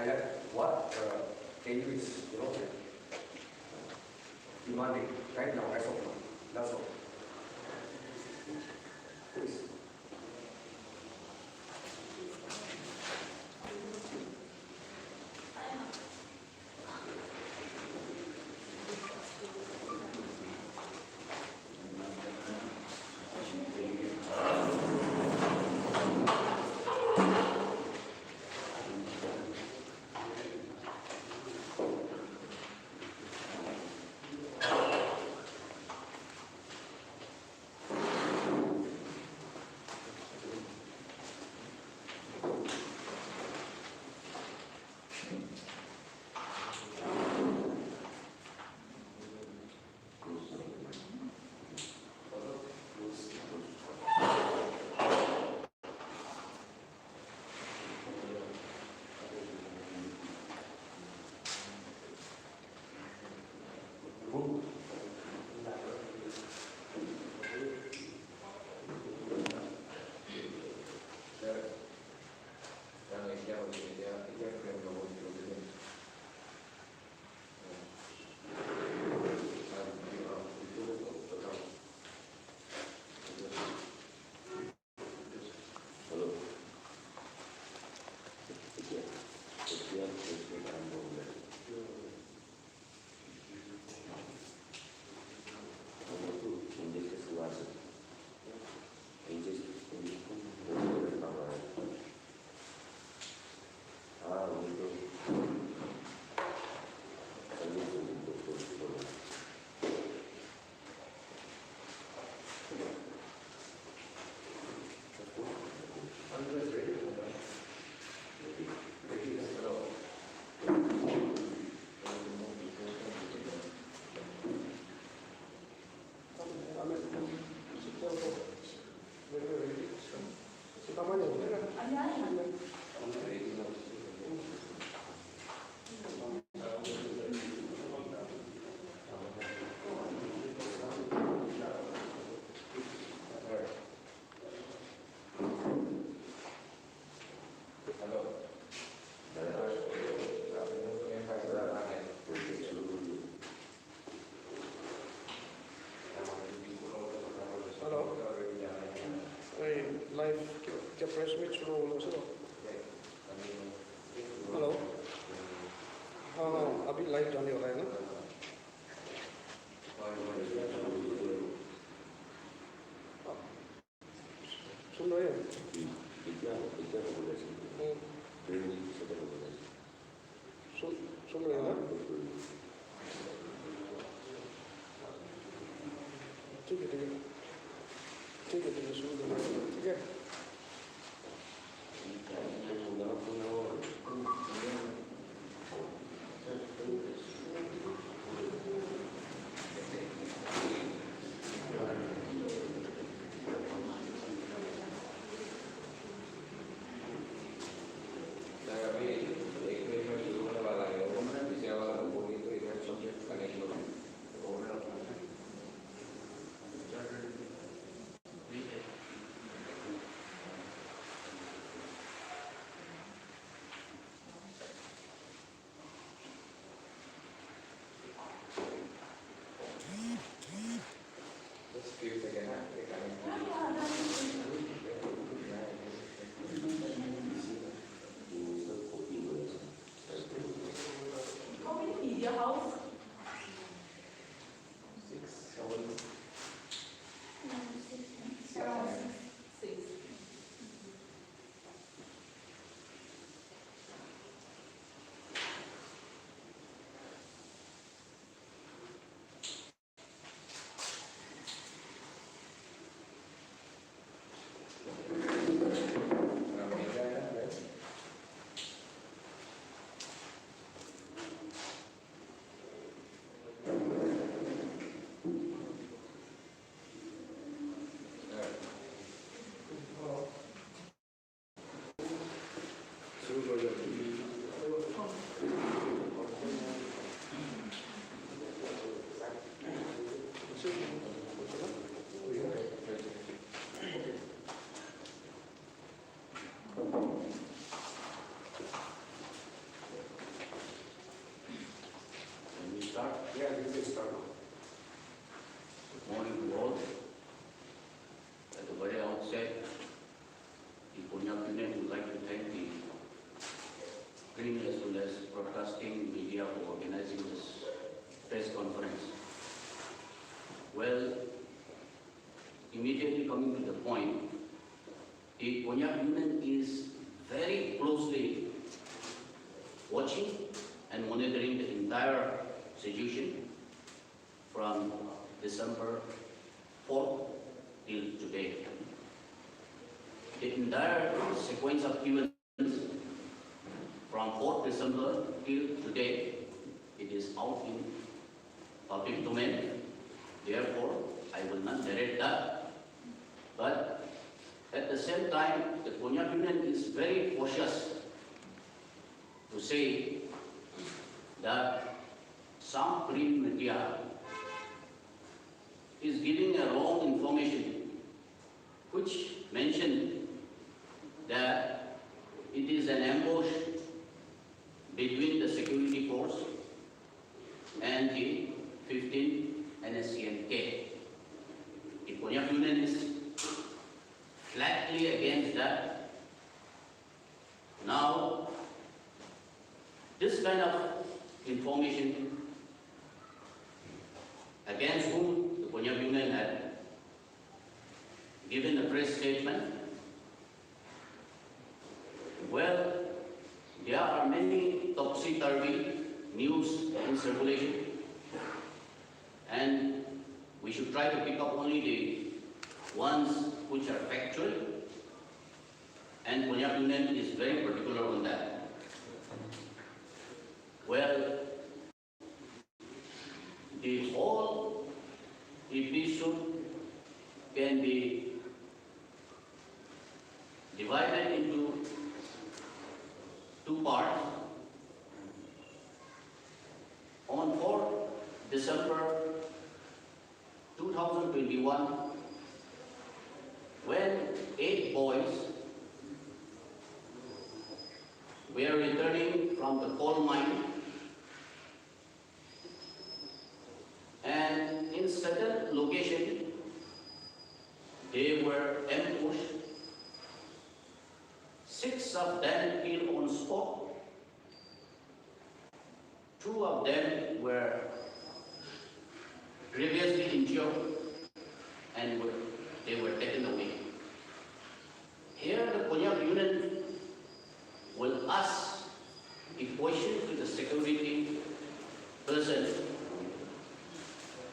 highlight what KU is, demanding right now as of now. That's all. Please. Live क्या press में शुरू हो sir hello हाँ हाँ अभी लाइव जाने वाला है ना सुन रहे हैं सुन रहे हैं ना ठीक है शुरू करें ठीक है immediately coming to the point, the Konyak Union is very closely watching and monitoring the entire situation from December 4th till today. The entire sequence of events from 4th December till today, it is out in public domain. Therefore, I will not narrate that. But at the same time, the Konyak Union is very cautious to say that some print media is giving a wrong information, which mentioned that it is an ambush between the security force and the 15 NSCNK. The Konyak Union is flatly against that. Now, this kind of information against whom the Konyak Union had given a press statement, well, there are many topsy-turvy news in circulation, and we should try to pick up only the ones which are factual, and Konyak Union is very particular on that. Well, the whole episode can be divided into two parts. On 4th December 2021, when 8 boys were returning from the coal mine, and in certain location they were ambushed. 6 of them killed on spot. 2 of them were grievously injured and they were taken away. Here the Konyak Union will ask a question to the security person: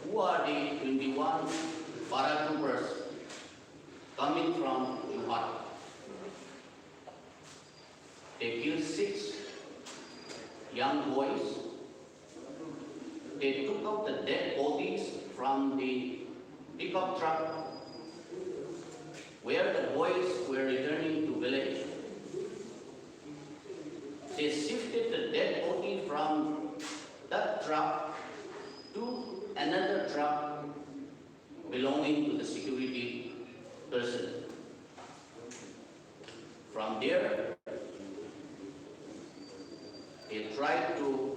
who are the 21 paratroopers coming from Juhat? They killed 6 young boys. They took out the dead bodies from the pickup truck where the boys were returning to village. They shifted the dead body from that truck to another truck belonging to the security person. From there, they tried to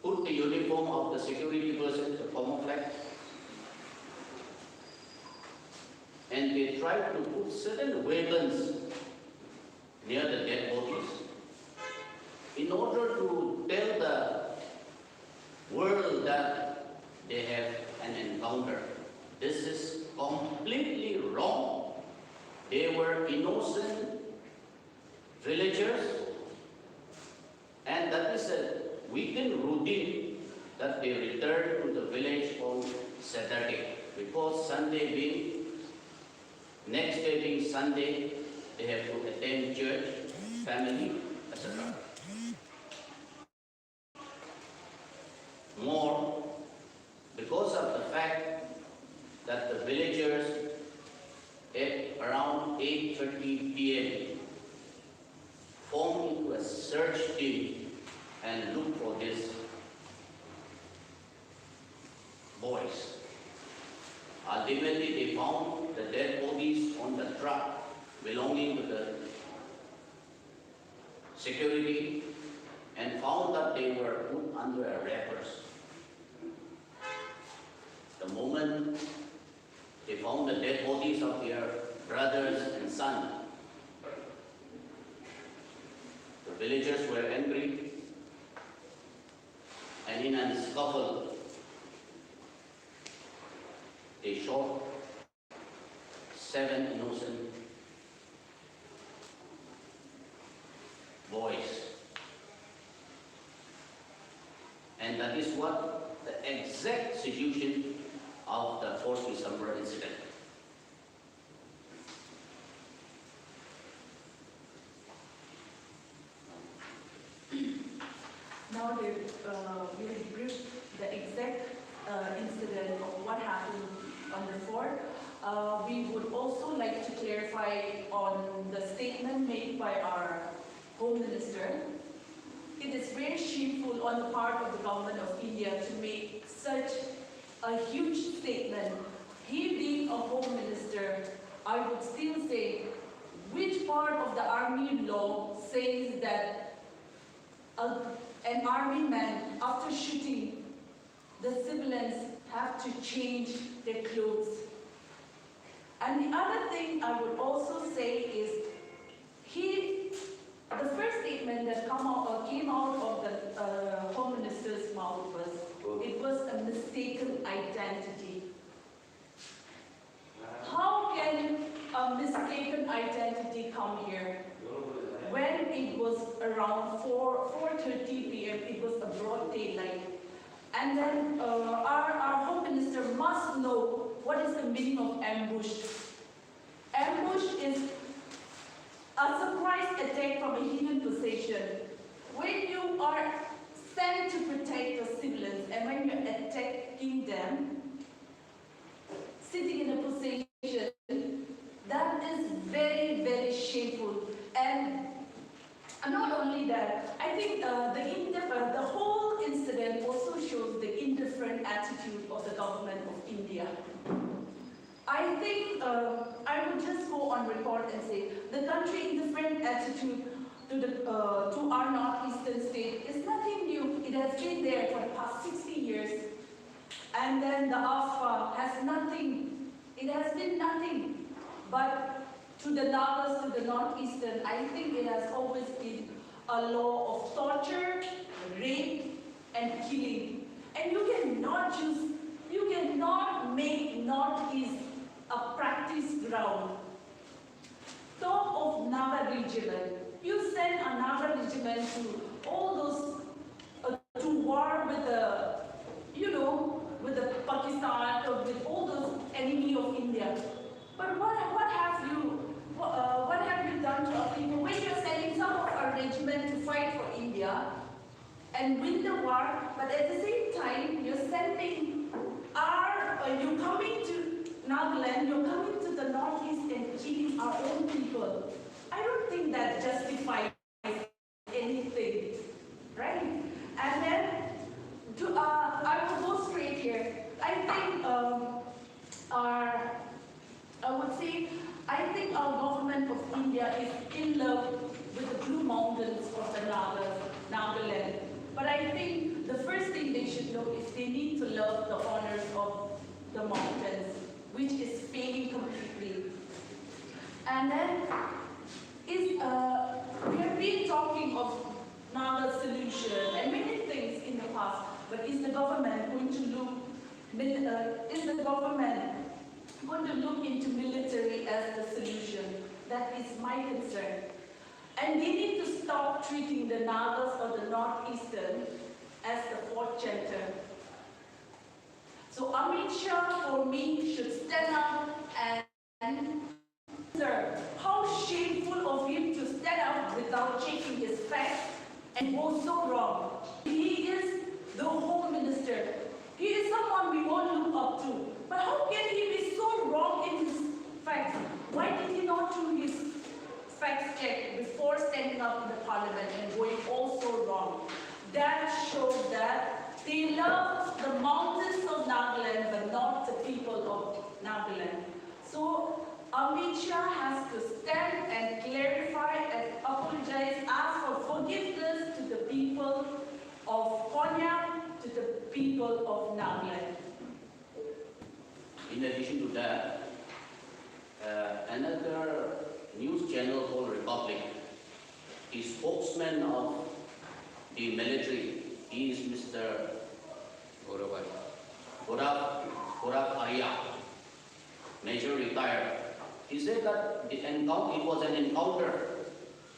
put the uniform of the security person, the camouflage, and they tried to put certain weapons near the dead bodies in order to tell the world that they have an encounter. This is completely wrong. They were innocent villagers, and that is a weekend routine that they return to the village on Saturday, because Sunday being, next day being Sunday, they have to attend church, family, etc. More, because of the fact that the villagers at around 8:30 p.m. formed into a search team and looked for these boys. Ultimately, they found the dead bodies on the truck belonging to the security and found that they were put under wrappers. The moment they found the dead bodies of their brothers and sons, the villagers were angry, and in a scuffle, shot 7 innocent boys. And that is what the exact situation of the 4th December incident. Now we have briefed the exact incident of what happened on the 4th. We would also like to clarify on the statement made by our Home Minister. It is very shameful on the part of the government of India to make such a huge statement. He being a Home Minister, I would still say, which part of the army law says that an army man, after shooting, the civilians have to change their clothes? And the other thing I would also say is, the first statement that came out of the Home Minister's mouth was a mistaken identity. How can a mistaken identity come here? When it was around 4:30 p.m., it was a broad daylight. And then our Home Minister must know what is the meaning of ambush. Ambush is a surprise attack from a hidden position. When you are sent to protect the civilians and when you're attacking them, sitting in a position, that is very, very shameful. And not only that, I think the whole incident also shows the indifferent attitude of the government of India. I think I would just go on record and say the country's indifferent attitude to our northeastern state is nothing new. It has been there for the past 60 years. And then the AFA has nothing. It has been nothing. But to the Nagas, to the northeastern, I think it has always been a law of torture, rape, and killing. And you cannot make northeast a practice ground. Talk of Naga regiment. You send a Naga regiment to all those to war with the Pakistan or with all those enemy of India. But what have you done to our people when you're sending some of our regiment to fight for India and win the war? But at the same time, you're coming to Nagaland, you're coming to the northeast and killing our own people. I don't think that justifies anything, right? And then, I will go straight here. I think our government of India is in love with the blue mountains of the Nagaland. But I think the first thing they should know is they need to love the honors of the mountains, which is fading completely. And then we have been talking of Naga solution and many things in the past, but is the government going to look into military as the solution? That is my concern. And they need to stop treating the Nagas or the northeastern as the fourth center. So Amit Shah, for me, should stand up and sir, how shameful of him to stand up without checking his facts and go so wrong. He is the Home Minister. He is someone we all look up to. But how can he be so wrong in his facts? Why did he not do his facts check before standing up in the parliament and going all so wrong? That shows that they love the mountains of Nagaland but not the people of Nagaland. So Amit Shah has to stand and clarify and apologize, ask for forgiveness to the people of Konyak, to the people of Nagaland. In addition to that, another news channel called Republic, the spokesman of the military is Mr. Gaurav Arya. Major retired. He said that it was an encounter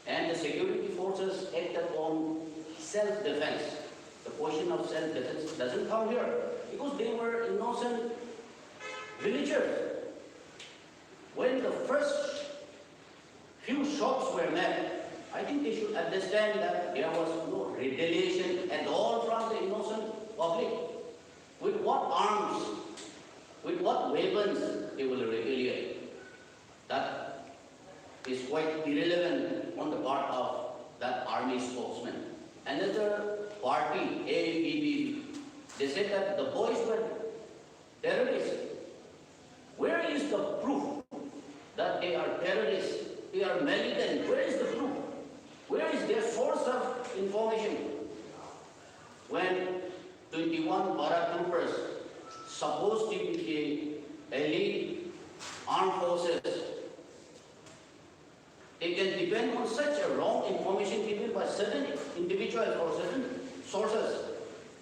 and the security forces acted on self-defense. The question of self-defense doesn't come here because they were innocent villagers. When the first few shots were made, I think they should understand that there was no retaliation at all from the innocent public. With what arms, with what weapons they will retaliate? That is quite irrelevant on the part of that army spokesman. Another party, ABB, they said that the boys were terrorists. Where is the proof that they are terrorists? They are militant. Where is the proof? Where is their source of information? When 21 paratroopers, supposed to be the elite armed forces, they can depend on such a wrong information given by certain individuals or certain sources.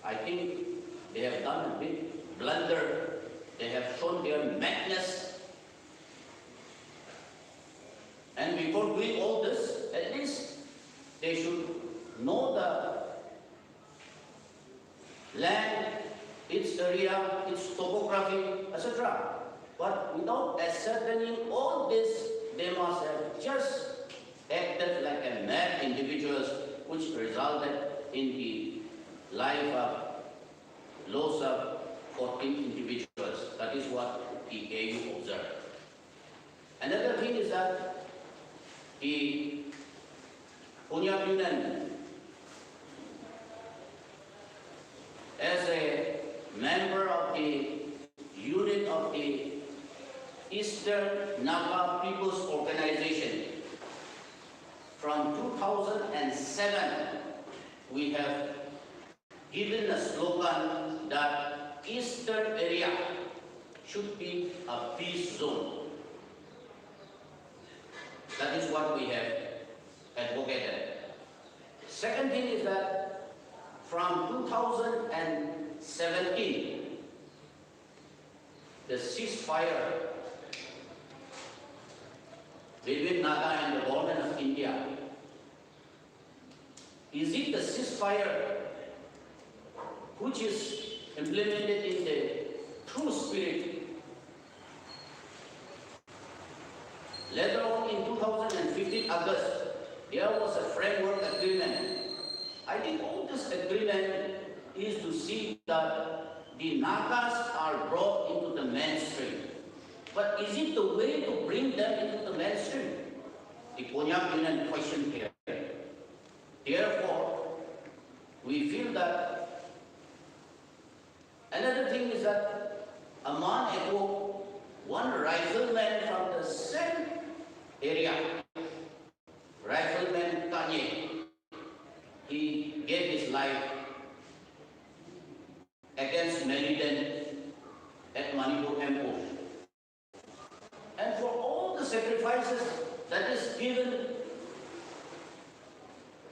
I think they have done a big blunder. They have shown their madness. And before doing all this, at least they should know the land, its area, its topography, etc. But without ascertaining all this, they must have just acted like a mad individuals, which resulted in the life of loss of 14 individuals. That is what the AU observed. Another thing is that the Konyak Union, as a member of the unit of the Eastern Naga People's Organization, from 2007, we have given a slogan that Eastern area should be a peace zone. That is what we have advocated. Second thing is that from 2017, the ceasefire between Naga and the government of India, is it the ceasefire which is implemented in the true spirit? Later on in 2015 August, there was a framework agreement. I think all this agreement is to see that the Nagas are brought into the mainstream. But is it the way to bring them into the mainstream? The Konyak Union question here. Therefore, we feel that another thing is that a month ago, one rifleman from the same area, rifleman Konyak, he gave his life against militant at Manipur Ambush. And for all the sacrifices that is given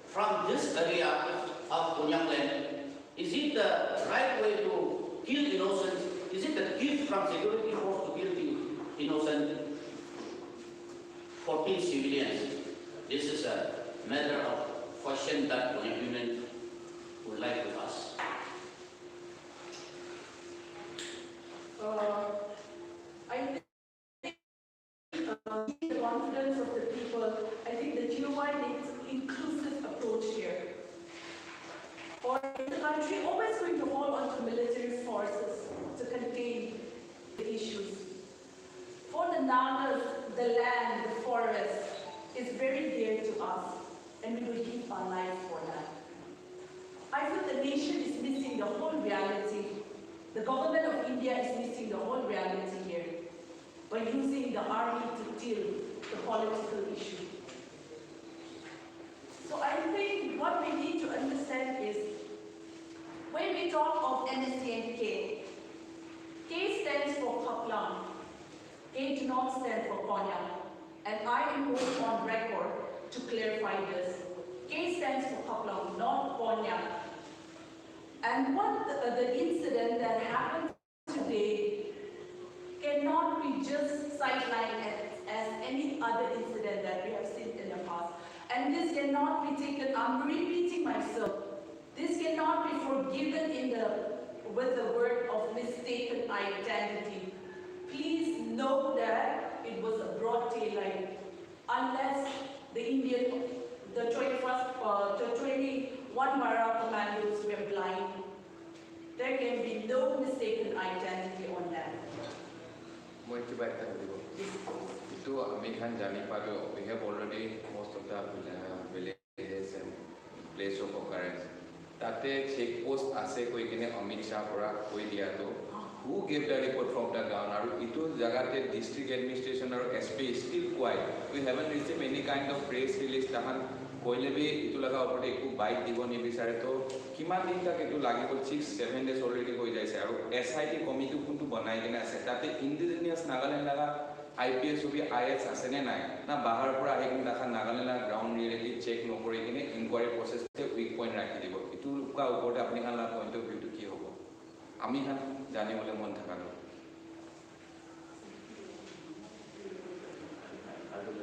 from this area of Konyak land, is it the right way to kill innocents? Is it a gift from security force to kill the innocent 14 civilians? This is a matter of question that Konyak Union would like to ask. I think the confidence of the people, I think the GOI needs an inclusive approach here. Or is the country always going to hold on to military forces to contain the issues? For the Nagas, the land, the forest is very dear to us, and we will give our life for that. I feel the nation is missing the whole reality. The government of India is missing the whole reality here by using the army to deal the political issue. So I think what we need to understand is, when we talk of NSC and K, K stands for Kaplan, K do not stand for Konyak, and I am going on record to clarify this. K stands for Kaplan, not Konyak. And what the incident that happened today, K cannot be just sidelined as any other incident that we have seen in the past. And this cannot be taken, I'm repeating myself, this cannot be forgiven with the word of mistaken identity. Please know that it was a broad daylight, unless the 21 Mara commandos were blind. There can be no mistaken identity on that. We have already most of the villages and place of occurrence. Tate check post ase koi kine Amit Shah pora koi diya to. Who gave the report from the ground? Aru itu jagate district administration or SP is still quiet. We haven't received any kind of press release. Tahan koile bhi itu laga opor eku bite dibo ni bisare to. Kiman din tak itu lagi ko 6-7 days already koi jaise. Aru SIT committee kuntu banai kine ase. Tate indigenous Nagaland laga IPS will be IS ase ne nai. Na bahar pura ahi kine dakha Nagaland laga ground reality check no kori kine inquiry process te weak point rakhi dibo. Itu ka opor apni kan la point of view to ki hobo. Ami han jane bole mon thaka no. I will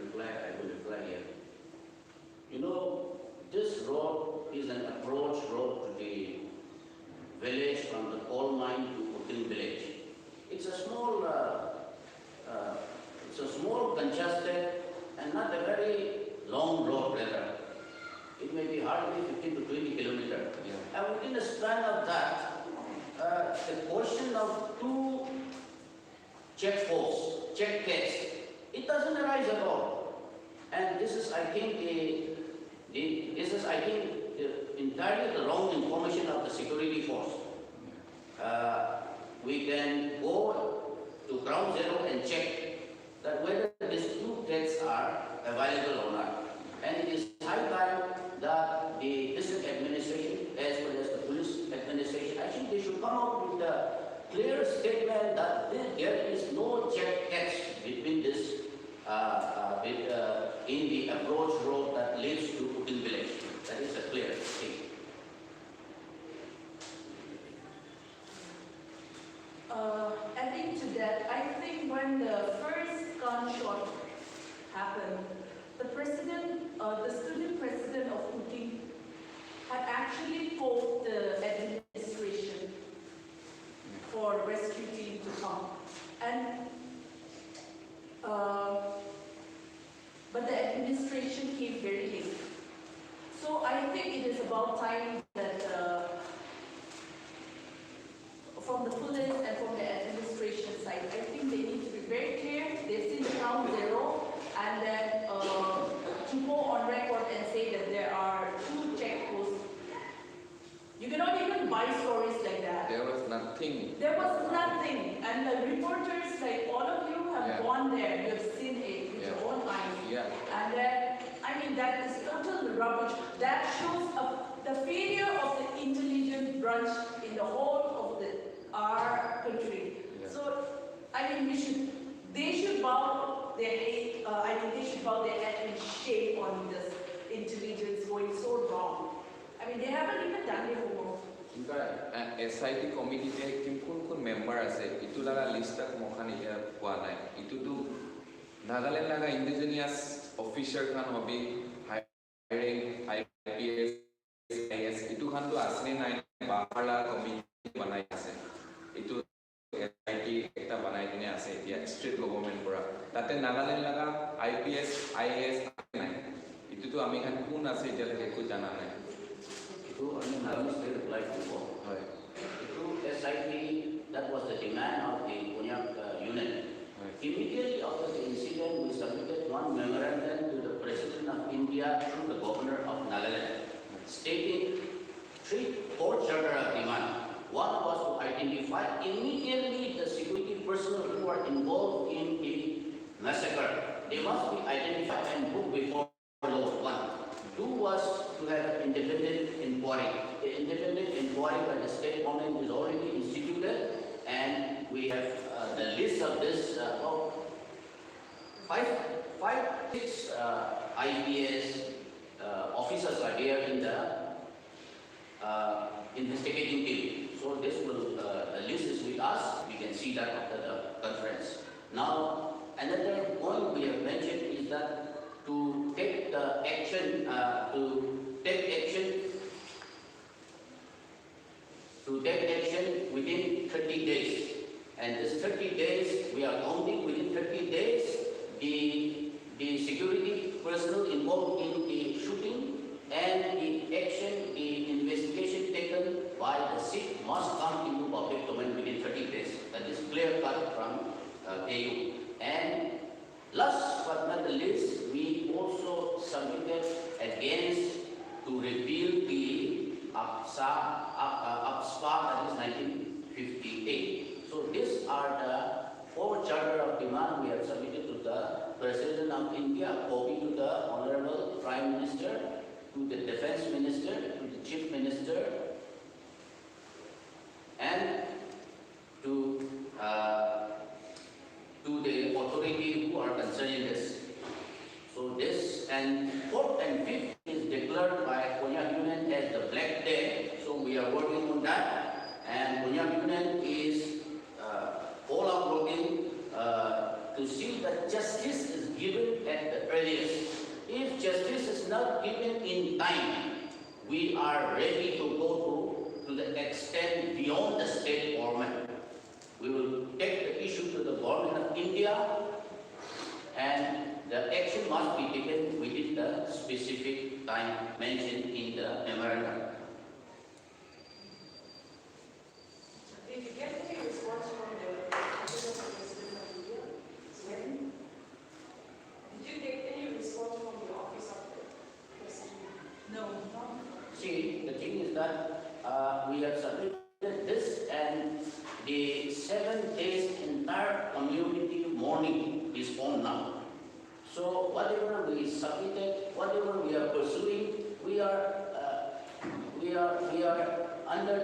reply here. You know, this road is an approach road to the village from the coal mine to Util village. It's a small, congested, and not a very long road rather. It may be hardly 15 to 20 kilometers. Yeah. And within the span of that, the portion of 2 check posts, check gates, it doesn't arise at all. And this is, I think, entirely the wrong information of the security force. We can go to ground zero and check that whether these 2 gates are available or not. And it is high time that the district administration, as well as the police administration, actually they should come out with a clear statement that there is no check gates between this in the approach road that leads to Util village. That is a clear thing. Adding to that, I think when the first gunshot happened, the student president of Util had actually told the administration for rescue team to come. And but the administration came very late. So I think it is about time that from the police and from the administration side, I think they need to be very clear. They've seen the ground zero, and then to go on record and say that there are 2 checkposts. You cannot even buy stories like that. There was nothing. There was nothing. And the reporters, like all of you, have gone there. You have seen it with your own eyes. Yeah. And then, I mean, that is total rubbish. That shows the failure of the intelligence branch in the whole of our country. Yeah. So, I mean, they should bow their head, they should bow their head in shame on this intelligence going so wrong. I mean, they haven't even done their homework. SIT committee te kun member ase itu laga list tak mokhan iya poa nai itu tu Nagaland laga indigenous officer khan hobi hiring IPS IS itu khan tu asne nai bahar la committee banai ase itu SIT ekta banai dine ase ya state government pura tate Nagaland laga IPS IS nai itu tu ami khan kun ase jale ko jana nai To reply to SIT, that was the demand of the Konyak unit. Immediately after the incident, we submitted one memorandum to the President of India through the Governor of Nagaland, stating 4 charter of demand. One was to identify immediately the security personnel who are involved in the massacre. They must be identified and booked before law. 1. 2 was to have an independent inquiry. The independent inquiry by the state government is already instituted, and we have the list of this 6 IPS officers are there in the investigating team. So this will the list is with us. we can see that after the conference. Now, another point we have mentioned is that to take the action, to take action within 30 days. And this 30 days, we are counting within 30 days, the security personnel involved in the shooting and the action, the investigation taken by the Sikh must come into public domain within 30 days. That is clear cut from AU. And last but not the least, we also submitted against to repeal the APSA, that is 1958. So these are the 4 charter of demand we have submitted to the President of India, copy to the Honorable Prime Minister, to the Defense Minister, to the Chief Minister, and to the authority who are concerning this. So this, and 4th and 5th is declared by Konyak Union as the Black Day. So we are working on that, and Konyak Union is all out working to see that justice is given at the earliest. If justice is not given in time, we are ready to go to the extent beyond the state government. We will take the issue to the government of India, and the action must be taken within the specific time mentioned in the memorandum. Did you get any response from the Office of the President of India? When? Did you get any response from the Office of the President? No. See, the thing is that we have submitted this, and the 7 days entire community mourning is on now. So whatever we submitted, whatever we are pursuing, we are under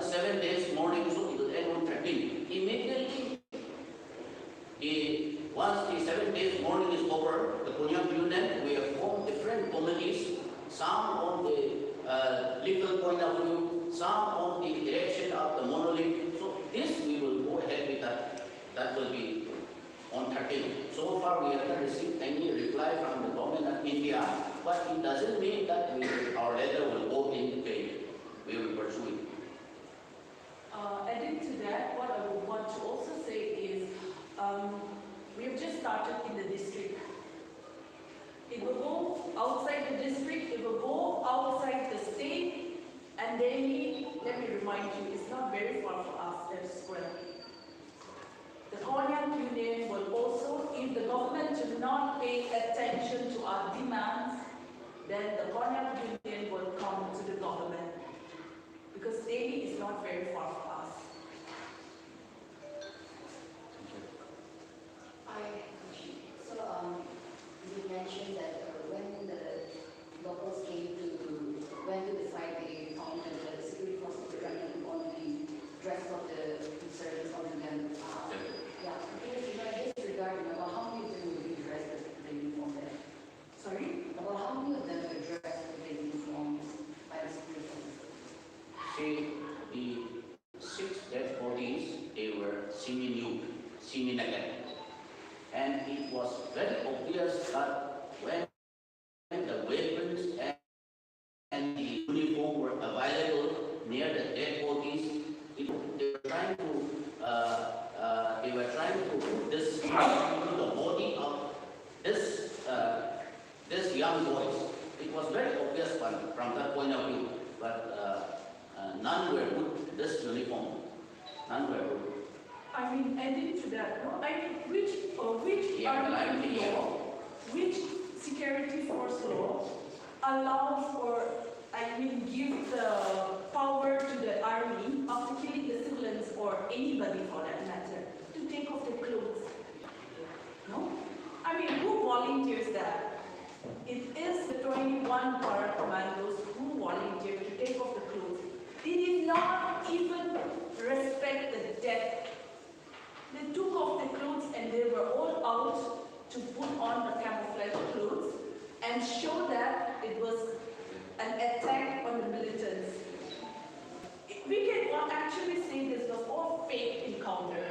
7 days mourning, so it will end on 13. Immediately, once the 7 days mourning is over, the Konyak Union, we have formed different committees, some on the legal point of view, some on the erection of the monolith. So this we will go ahead with that. That will be on 13. So far we have not received any reply from the government of India, but it doesn't mean that our letter will go in vain. We will pursue it. Adding to that, what I would want to also say is, we have just started in the district. It will go outside the district, it will go outside the state, and then, let me remind you, it's not very far for us as well. The Konyak Union will also, if the government do not pay attention to our demands, then the Konyak Union will come to the government, because Delhi is not very far for us. You mentioned that when the locals went to decide the counter, the security forces were trying to on the dress of the service on them. Yeah, in this regard, about how many of them will be dressed with the uniform there? Sorry? About how many of them were dressed with the uniforms by the security forces? See, the 6 dead bodies, they were semi-nude, semi-naked. And it was very obvious that when the weapons and the uniform were available near the dead bodies, they were trying to put this into the body of this young boys. It was very obvious from that point of view, but none were good. This uniform, none were good. I mean, adding to that, no? I mean, which Yeah, army law, which security force law allows or, I mean, give the power to the army after killing the civilians or anybody for that matter to take off their clothes? No? I mean, who volunteers that? It is the 21 para commandos who volunteer to take off the clothes. They did not even respect the death. They took off the clothes and they were all out to put on the camouflage clothes and show that it was an attack on the militants. We can actually say this was all fake encounter.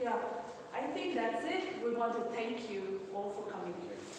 Yeah, I think that's it. We want to thank you all for coming here.